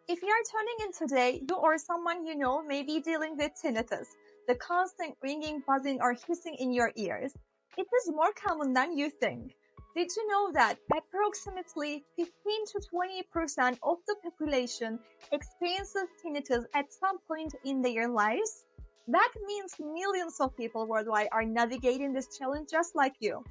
If you are tuning in today, you or someone you know may be dealing with tinnitus, the constant ringing, buzzing, or hissing in your ears. It is more common than you think. Did you know that approximately 15 to 20% of the population experiences tinnitus at some point in their lives? That means millions of people worldwide are navigating this challenge just like you.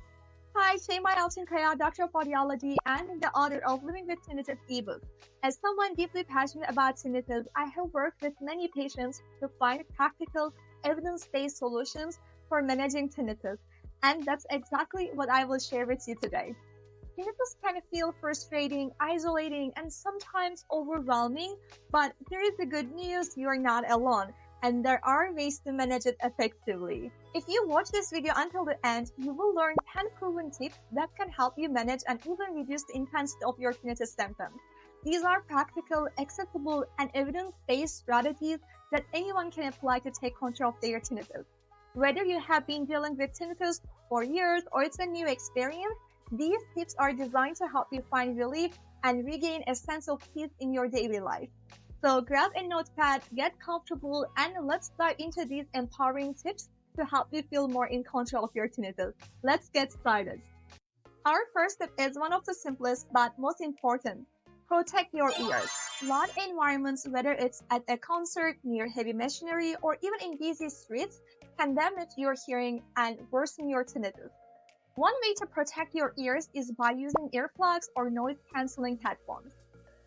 Hi, Seyma Yalcinkaya, Doctor of Audiology and the author of Living with Tinnitus ebook. As someone deeply passionate about tinnitus, I have worked with many patients to find practical, evidence-based solutions for managing tinnitus. And that's exactly what I will share with you today. Tinnitus can feel frustrating, isolating, and sometimes overwhelming, but here is the good news, you are not alone. And there are ways to manage it effectively. If you watch this video until the end, you will learn 10 proven tips that can help you manage and even reduce the intensity of your tinnitus symptoms. These are practical, accessible, and evidence-based strategies that anyone can apply to take control of their tinnitus. Whether you have been dealing with tinnitus for years or it's a new experience, these tips are designed to help you find relief and regain a sense of peace in your daily life. So grab a notepad, get comfortable, and let's dive into these empowering tips to help you feel more in control of your tinnitus. Let's get started. Our first tip is one of the simplest but most important. Protect your ears. Loud environments, whether it's at a concert, near heavy machinery, or even in busy streets, can damage your hearing and worsen your tinnitus. One way to protect your ears is by using earplugs or noise-canceling headphones.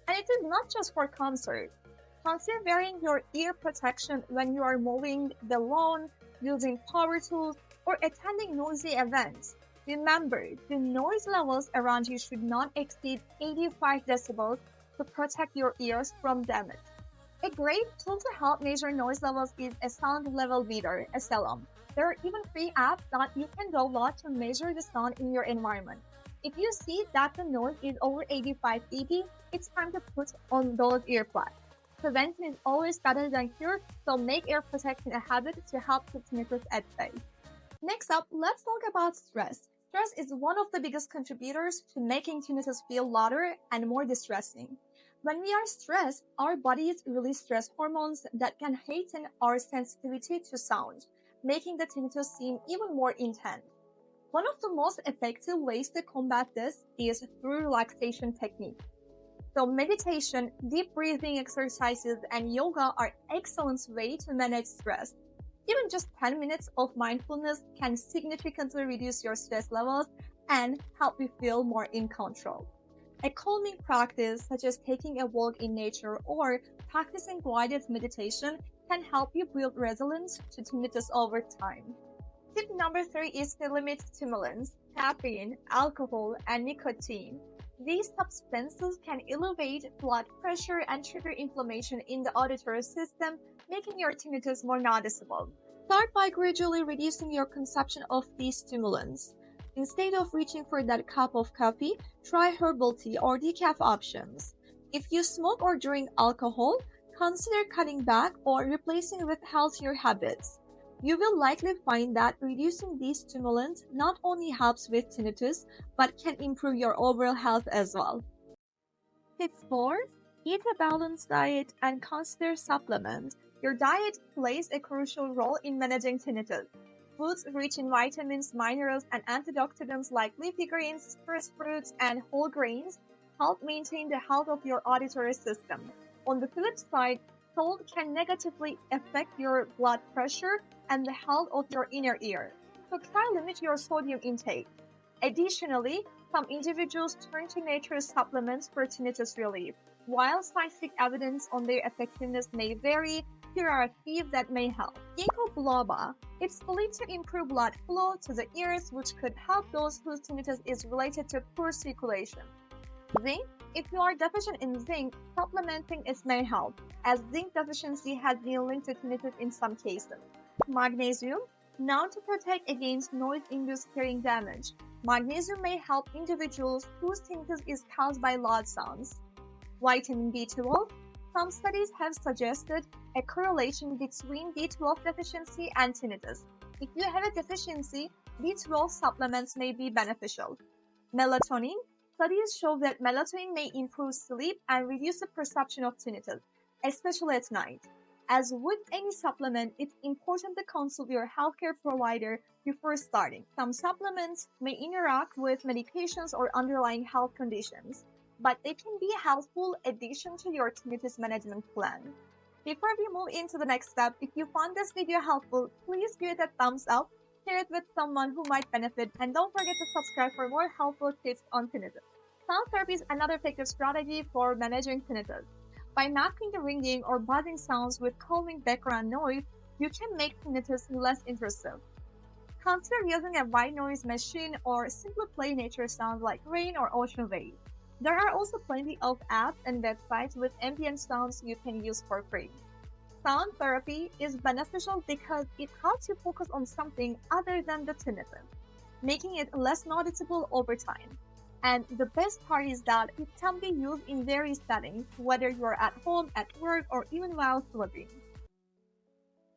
And it is not just for concerts. Consider wearing your ear protection when you are mowing the lawn, using power tools, or attending noisy events. Remember, the noise levels around you should not exceed 85 decibels to protect your ears from damage. A great tool to help measure noise levels is a sound level meter, SLM. There are even free apps that you can download to measure the sound in your environment. If you see that the noise is over 85 dB, it's time to put on those earplugs. Prevention is always better than cure, so make ear protection a habit to help keep tinnitus at bay. Next up, let's talk about stress. Stress is one of the biggest contributors to making tinnitus feel louder and more distressing. When we are stressed, our bodies release stress hormones that can heighten our sensitivity to sound, making the tinnitus seem even more intense. One of the most effective ways to combat this is through relaxation techniques. So meditation, deep breathing exercises, and yoga are excellent ways to manage stress. Even just 10 minutes of mindfulness can significantly reduce your stress levels and help you feel more in control. A calming practice such as taking a walk in nature or practicing guided meditation can help you build resilience to tinnitus over time. Tip number 3 is to limit stimulants, caffeine, alcohol, and nicotine. These substances can elevate blood pressure and trigger inflammation in the auditory system, making your tinnitus more noticeable. Start by gradually reducing your consumption of these stimulants. Instead of reaching for that cup of coffee, try herbal tea or decaf options. If you smoke or drink alcohol, consider cutting back or replacing with healthier habits. You will likely find that reducing these stimulants not only helps with tinnitus, but can improve your overall health as well. Tip 4. Eat a balanced diet and consider supplements. Your diet plays a crucial role in managing tinnitus. Foods rich in vitamins, minerals, and antioxidants like leafy greens, citrus fruits, and whole grains help maintain the health of your auditory system. On the flip side, salt can negatively affect your blood pressure and the health of your inner ear, so try to limit your sodium intake. Additionally, some individuals turn to natural supplements for tinnitus relief. While scientific evidence on their effectiveness may vary, here are a few that may help. Ginkgo biloba. It's believed to improve blood flow to the ears, which could help those whose tinnitus is related to poor circulation. Zinc. If you are deficient in zinc, supplementing it may help, as zinc deficiency has been linked to tinnitus in some cases. Magnesium. Known to protect against noise-induced hearing damage, magnesium may help individuals whose tinnitus is caused by loud sounds. Vitamin B12. Some studies have suggested a correlation between B12 deficiency and tinnitus. If you have a deficiency, B12 supplements may be beneficial. Melatonin. Studies show that melatonin may improve sleep and reduce the perception of tinnitus, especially at night. As with any supplement, it's important to consult your healthcare provider before starting. Some supplements may interact with medications or underlying health conditions, but they can be a helpful addition to your tinnitus management plan. Before we move into the next step, if you found this video helpful, please give it a thumbs up, share it with someone who might benefit, and don't forget to subscribe for more helpful tips on tinnitus. Sound therapy is another effective strategy for managing tinnitus. By masking the ringing or buzzing sounds with calming background noise, you can make tinnitus less intrusive. Consider using a white noise machine or simply play nature sounds like rain or ocean waves. There are also plenty of apps and websites with ambient sounds you can use for free. Sound therapy is beneficial because it helps you focus on something other than the tinnitus, making it less noticeable over time. And the best part is that it can be used in various settings, whether you're at home, at work, or even while sleeping.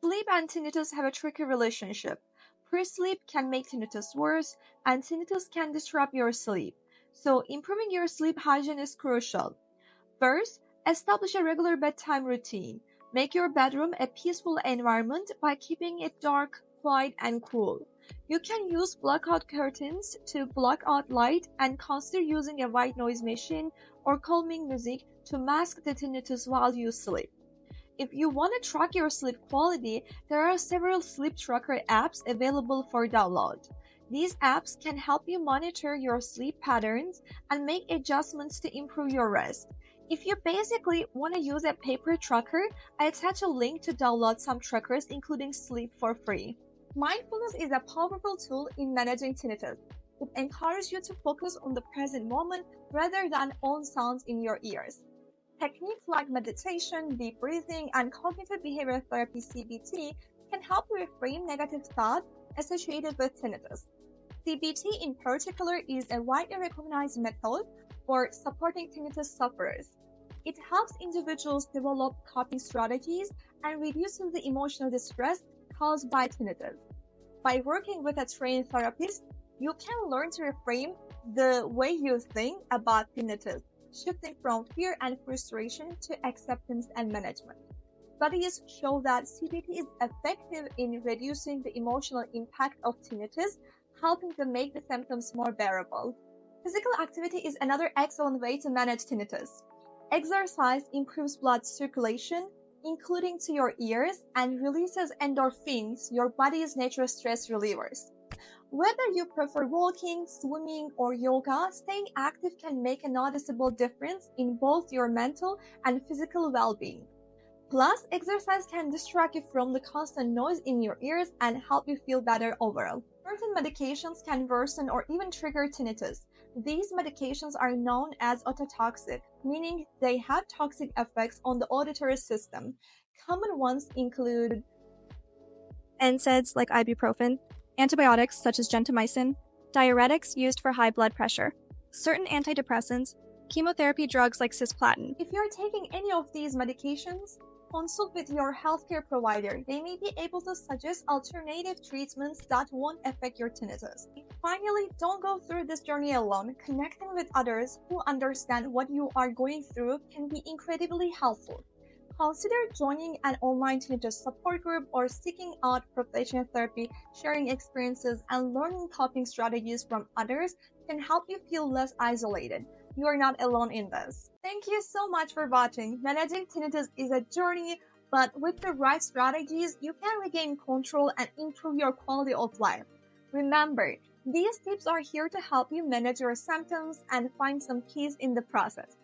Sleep and tinnitus have a tricky relationship. Poor sleep can make tinnitus worse, and tinnitus can disrupt your sleep. So improving your sleep hygiene is crucial. First, establish a regular bedtime routine. Make your bedroom a peaceful environment by keeping it dark, quiet, and cool. You can use blackout curtains to block out light and consider using a white noise machine or calming music to mask the tinnitus while you sleep. If you want to track your sleep quality, there are several sleep tracker apps available for download. These apps can help you monitor your sleep patterns and make adjustments to improve your rest. If you basically want to use a paper tracker, I attach a link to download some trackers including sleep for free. Mindfulness is a powerful tool in managing tinnitus. It encourages you to focus on the present moment rather than on sounds in your ears. Techniques like meditation, deep breathing, and cognitive behavioral therapy (CBT) can help you reframe negative thoughts associated with tinnitus. CBT in particular is a widely recognized method for supporting tinnitus sufferers. It helps individuals develop coping strategies and reduces the emotional distress caused by tinnitus. By working with a trained therapist, you can learn to reframe the way you think about tinnitus, shifting from fear and frustration to acceptance and management. Studies show that CBT is effective in reducing the emotional impact of tinnitus, helping to make the symptoms more bearable. Physical activity is another excellent way to manage tinnitus. Exercise improves blood circulation, including to your ears, and releases endorphins, your body's natural stress relievers. Whether you prefer walking, swimming, or yoga, staying active can make a noticeable difference in both your mental and physical well-being. Plus, exercise can distract you from the constant noise in your ears and help you feel better overall. Certain medications can worsen or even trigger tinnitus. These medications are known as ototoxic, meaning they have toxic effects on the auditory system. Common ones include NSAIDs like ibuprofen, antibiotics such as gentamicin, diuretics used for high blood pressure, certain antidepressants, chemotherapy drugs like cisplatin. If you're taking any of these medications, consult with your healthcare provider. They may be able to suggest alternative treatments that won't affect your tinnitus. Finally, don't go through this journey alone. Connecting with others who understand what you are going through can be incredibly helpful. Consider joining an online tinnitus support group or seeking out professional therapy. Sharing experiences and learning coping strategies from others can help you feel less isolated. You are not alone in this. Thank you so much for watching. Managing tinnitus is a journey, but with the right strategies, you can regain control and improve your quality of life. Remember, these tips are here to help you manage your symptoms and find some peace in the process.